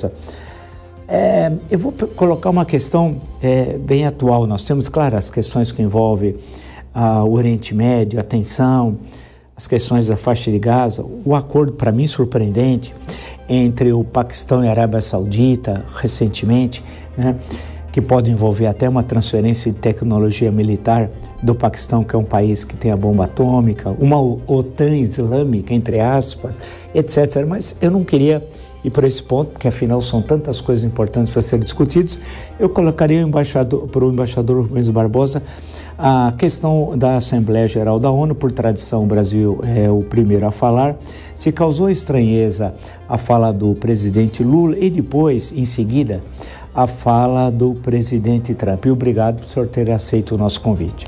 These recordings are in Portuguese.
Barbosa. Eu vou colocar uma questão bem atual. Nós temos, claro, as questões que envolvem o Oriente Médio, a tensão, as questões da faixa de Gaza, o acordo, para mim, surpreendente entre o Paquistão e a Arábia Saudita, recentemente, né, que pode envolver até uma transferência de tecnologia militar do Paquistão, que é um país que tem a bomba atômica, uma OTAN islâmica, entre aspas, etc. Mas eu não queria ir por esse ponto, porque afinal são tantas coisas importantes para serem discutidas. Eu colocaria para o embaixador Rubens Barbosa a questão da Assembleia Geral da ONU. Por tradição, o Brasil é o primeiro a falar. Se causou estranheza a fala do presidente Lula e depois, em seguida, a fala do presidente Trump. E obrigado por o senhor ter aceito o nosso convite.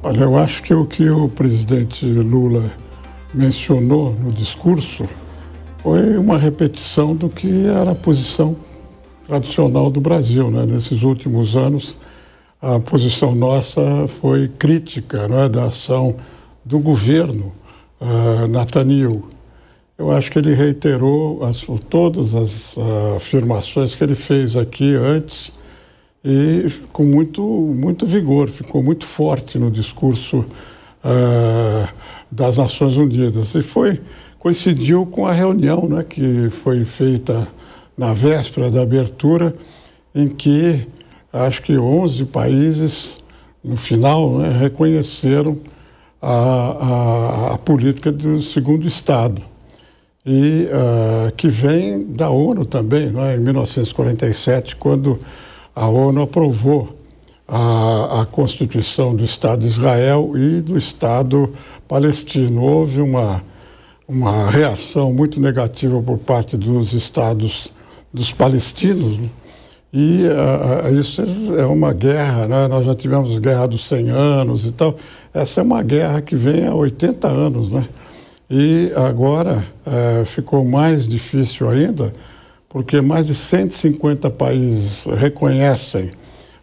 Olha, eu acho que o que o presidente Lula mencionou no discurso foi uma repetição do que era a posição tradicional do Brasil, né? Nesses últimos anos, a posição nossa foi crítica, né, da ação do governo Netanyahu. Eu acho que ele reiterou todas as afirmações que ele fez aqui antes e com muito vigor, ficou muito forte no discurso das Nações Unidas. E coincidiu com a reunião, né, que foi feita na véspera da abertura, em que acho que 11 países, no final, né, reconheceram a política do segundo Estado. E que vem da ONU também, né, em 1947, quando a ONU aprovou a Constituição do Estado de Israel e do Estado palestino. Houve uma reação muito negativa por parte dos estados dos palestinos, né? E isso é uma guerra, né? Nós já tivemos guerra dos 100 anos e tal. Essa é uma guerra que vem há 80 anos, né? E agora ficou mais difícil ainda, porque mais de 150 países reconhecem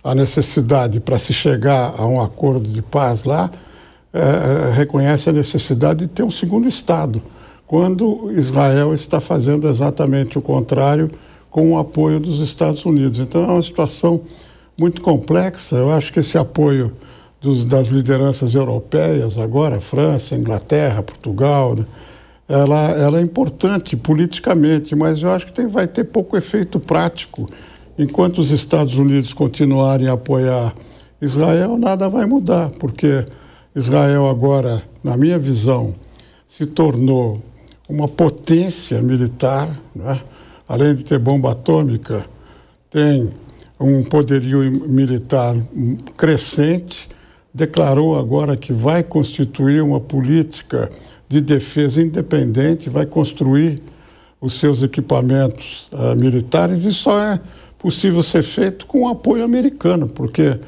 a necessidade para se chegar a um acordo de paz lá, reconhece a necessidade de ter um segundo Estado, quando Israel está fazendo exatamente o contrário com o apoio dos Estados Unidos. Então é uma situação muito complexa. Eu acho que esse apoio das lideranças europeias agora, França, Inglaterra, Portugal, né, ela é importante politicamente, mas eu acho que vai ter pouco efeito prático. Enquanto os Estados Unidos continuarem a apoiar Israel, nada vai mudar, porque Israel agora, na minha visão, se tornou uma potência militar, né? Além de ter bomba atômica, tem um poderio militar crescente, declarou agora que vai constituir uma política de defesa independente, vai construir os seus equipamentos militares, e só é possível ser feito com o apoio americano, porque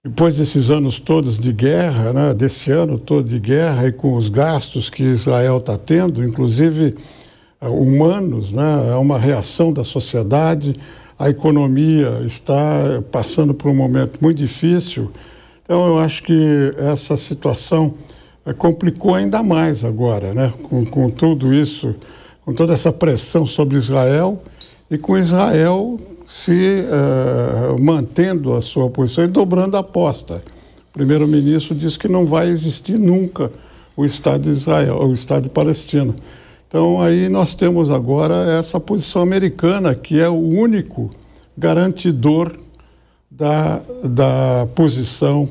depois desses anos todos de guerra, né, desse ano todo de guerra e com os gastos que Israel está tendo, inclusive humanos, né, é uma reação da sociedade, a economia está passando por um momento muito difícil. Então eu acho que essa situação complicou ainda mais agora, né, com tudo isso, com toda essa pressão sobre Israel e com Israel se mantendo a sua posição e dobrando a aposta. O primeiro-ministro disse que não vai existir nunca o Estado de Israel, o Estado de Palestina. Então aí nós temos agora essa posição americana, que é o único garantidor da posição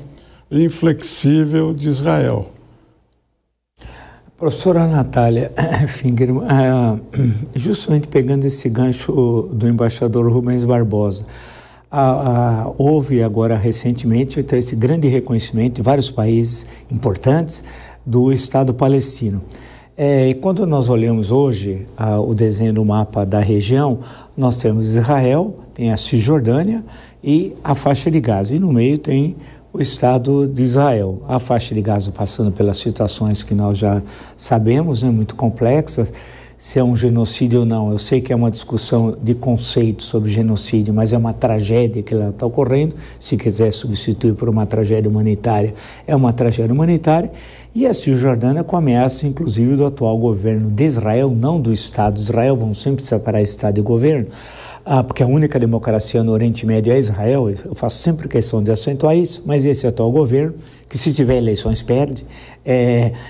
inflexível de Israel. Professora Natália Fingerman, justamente pegando esse gancho do embaixador Rubens Barbosa, houve agora recentemente esse grande reconhecimento de vários países importantes do Estado palestino. E quando nós olhamos hoje o desenho do mapa da região, nós temos Israel, tem a Cisjordânia e a faixa de Gaza, e no meio tem o Estado de Israel. A faixa de Gaza passando pelas situações que nós já sabemos, né, muito complexas, se é um genocídio ou não. Eu sei que é uma discussão de conceito sobre genocídio, mas é uma tragédia que está ocorrendo. Se quiser substituir por uma tragédia humanitária, é uma tragédia humanitária. E a Cisjordânia com ameaça, inclusive, do atual governo de Israel, não do Estado de Israel. Vamos sempre separar Estado e governo, porque a única democracia no Oriente Médio é Israel. Eu faço sempre questão de acentuar isso, mas esse atual governo, que se tiver eleições perde,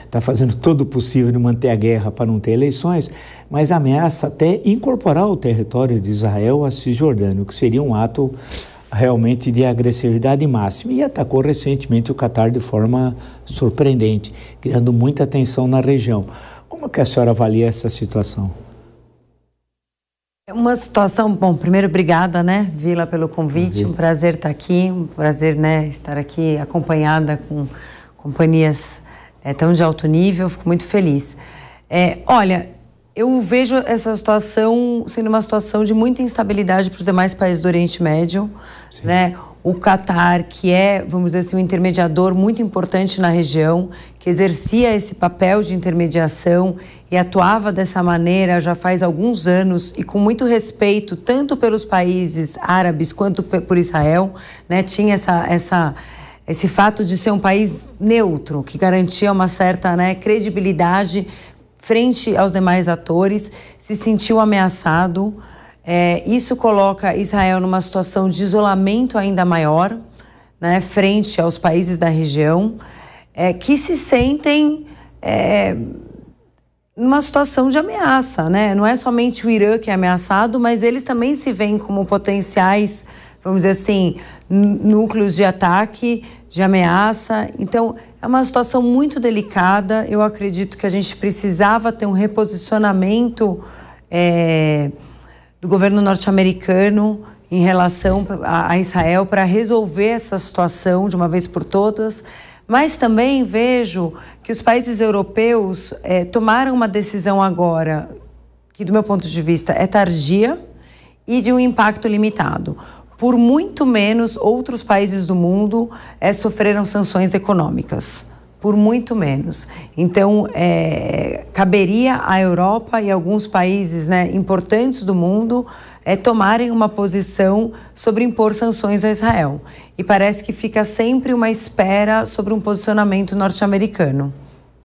está fazendo todo o possível de manter a guerra para não ter eleições, mas ameaça até incorporar o território de Israel à Cisjordânia, o que seria um ato realmente de agressividade máxima. E atacou recentemente o Catar de forma surpreendente, criando muita tensão na região. Como é que a senhora avalia essa situação? É uma situação, bom, primeiro obrigada, né, Vila, pelo convite, um prazer estar aqui, um prazer, né, estar aqui acompanhada com companhias tão de alto nível, fico muito feliz. Olha, eu vejo essa situação sendo uma situação de muita instabilidade para os demais países do Oriente Médio, sim, né? O Catar, que é, vamos dizer assim, um intermediador muito importante na região, que exercia esse papel de intermediação e atuava dessa maneira já faz alguns anos e com muito respeito, tanto pelos países árabes quanto por Israel, né? Tinha esse fato de ser um país neutro, que garantia uma certa, né, credibilidade frente aos demais atores, se sentiu ameaçado. Isso coloca Israel numa situação de isolamento ainda maior, né, frente aos países da região, que se sentem numa situação de ameaça, né? Não é somente o Irã que é ameaçado, mas eles também se veem como potenciais, vamos dizer assim, núcleos de ataque, de ameaça. Então, é uma situação muito delicada. Eu acredito que a gente precisava ter um reposicionamento do governo norte-americano em relação a Israel para resolver essa situação de uma vez por todas. Mas também vejo que os países europeus tomaram uma decisão agora, que do meu ponto de vista é tardia e de um impacto limitado. Por muito menos, outros países do mundo sofreram sanções econômicas. Por muito menos. Então, caberia à Europa e alguns países, né, importantes do mundo tomarem uma posição sobre impor sanções a Israel. E parece que fica sempre uma espera sobre um posicionamento norte-americano.